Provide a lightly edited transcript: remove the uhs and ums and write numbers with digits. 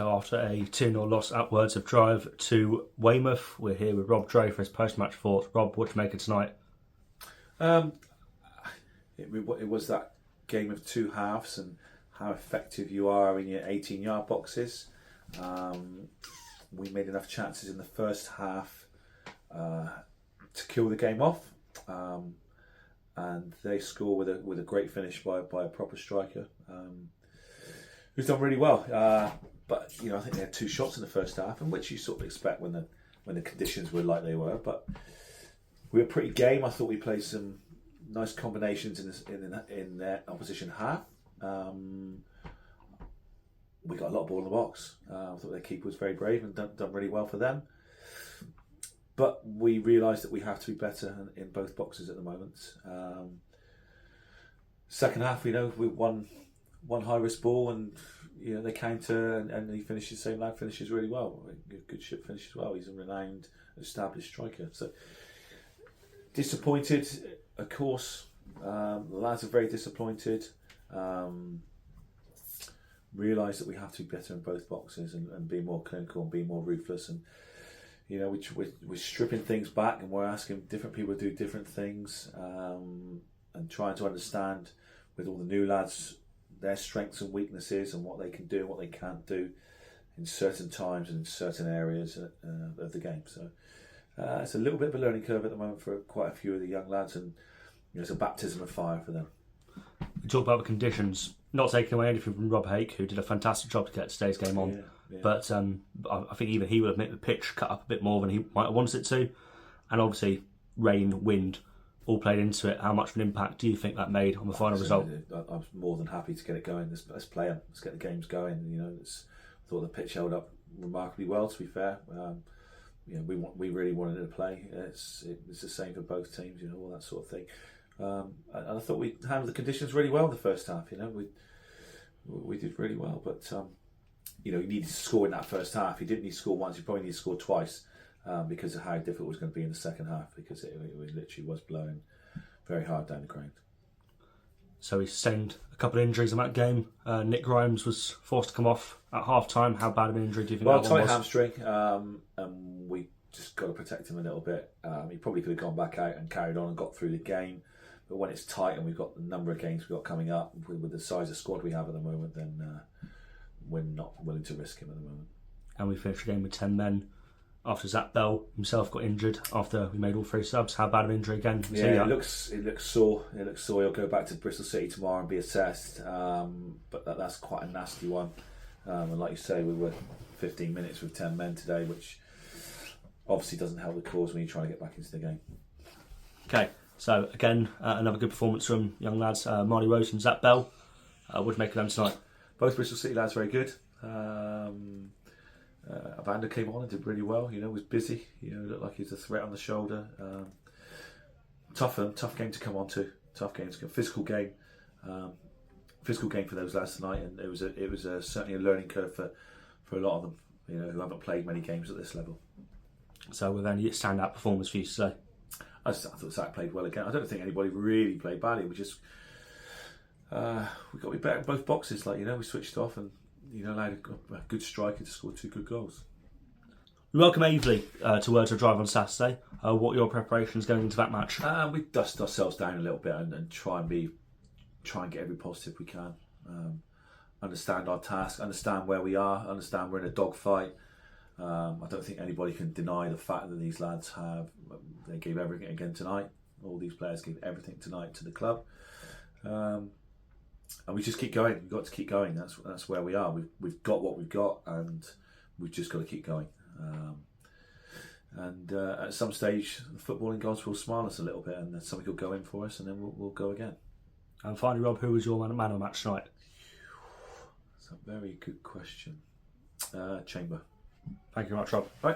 So after a 2-0 loss at Wordsworth Drive to Weymouth, we're here with Rob Dray for his post-match thoughts. Rob, what do you make of tonight? It was that game of two halves and how effective you are in your 18-yard boxes. We made enough chances in the first half to kill the game off, and they score with a great finish by a proper striker who's done really well. But I think they had two shots in the first half, and which you sort of expect when the conditions were like they were. But we were pretty game. I thought we played some nice combinations in their opposition half. We got a lot of ball in the box. I thought their keeper was very brave and done really well for them. But we realised that we have to be better in both boxes at the moment. Second half, we one high risk ball, and they counter, and he finishes. Same lad finishes really well. Goodship finishes well. He's a renowned, established striker. So disappointed, of course. The lads are very disappointed. Realise that we have to be better in both boxes and be more clinical and be more ruthless, and we're stripping things back, and we're asking different people to do different things, and trying to understand with all the new lads their strengths and weaknesses and what they can do and what they can't do in certain times and in certain areas of the game. So it's a little bit of a learning curve at the moment for quite a few of the young lads, and it's a baptism of fire for them. We talk about the conditions, not taking away anything from Rob Hake, who did a fantastic job to get today's game on. Yeah. But I think even he will admit the pitch cut up a bit more than he might have wanted it to. And obviously, rain, wind, all played into it. How much of an impact do you think that made on the final result? I was more than happy to get it going. Let's play them. Let's get the games going. I thought the pitch held up remarkably well, to be fair. We really wanted it to play. It's the same for both teams, all that sort of thing. And I thought we handled the conditions really well in the first half. We did really well, but he needed to score in that first half. He didn't need to score once. He probably needed to score twice because of how difficult it was going to be in the second half, because it literally was blowing very hard down the ground. So he sustained a couple of injuries in that game. Nick Grimes was forced to come off at half time. How bad of an injury do you think that one was? Tight hamstring, and we just got to protect him a little bit. He probably could have gone back out and carried on and got through the game. But when it's tight and we've got the number of games we've got coming up with the size of squad we have at the moment, then we're not willing to risk him at the moment. And we finished the game with 10 men after Zach Bell himself got injured after we made all 3 subs. How bad of an injury again? It looks sore. It looks sore. He'll go back to Bristol City tomorrow and be assessed. But that's quite a nasty one. And like you say, we were 15 minutes with 10 men today, which obviously doesn't help the cause when you try to get back into the game. Okay. So again, another good performance from young lads, Marley Rose and Zach Bell. What do you make of them tonight? Both Bristol City lads very good. Abanda came on and did really well. Was busy. Looked like he was a threat on the shoulder. Tough game to come on to. Tough game to go. Physical game for those lads tonight, and it was certainly a learning curve for a lot of them. Who haven't played many games at this level. So were there any standout performers for you today? I thought Zach played well again. I don't think anybody really played badly. We just we got to be better in both boxes. We switched off and allowed a good striker to score 2 good goals. We welcome Aveley to Wordsworth Drive on Saturday. What are your preparations going into that match? We dust ourselves down a little bit and try and get every positive we can. Understand our task, understand where we are, understand we're in a dogfight. I don't think anybody can deny the fact that these lads they gave everything again tonight. All these players gave everything tonight to the club, and we just keep going. We've got to keep going. That's where we are. We've got what we've got, and we've just got to keep going. At some stage, the footballing gods will smile us a little bit, and something will go in for us, and then we'll go again. And finally, Rob, who was your man of the match tonight? That's a very good question. Chamber. Thank you very much, Rob. Bye.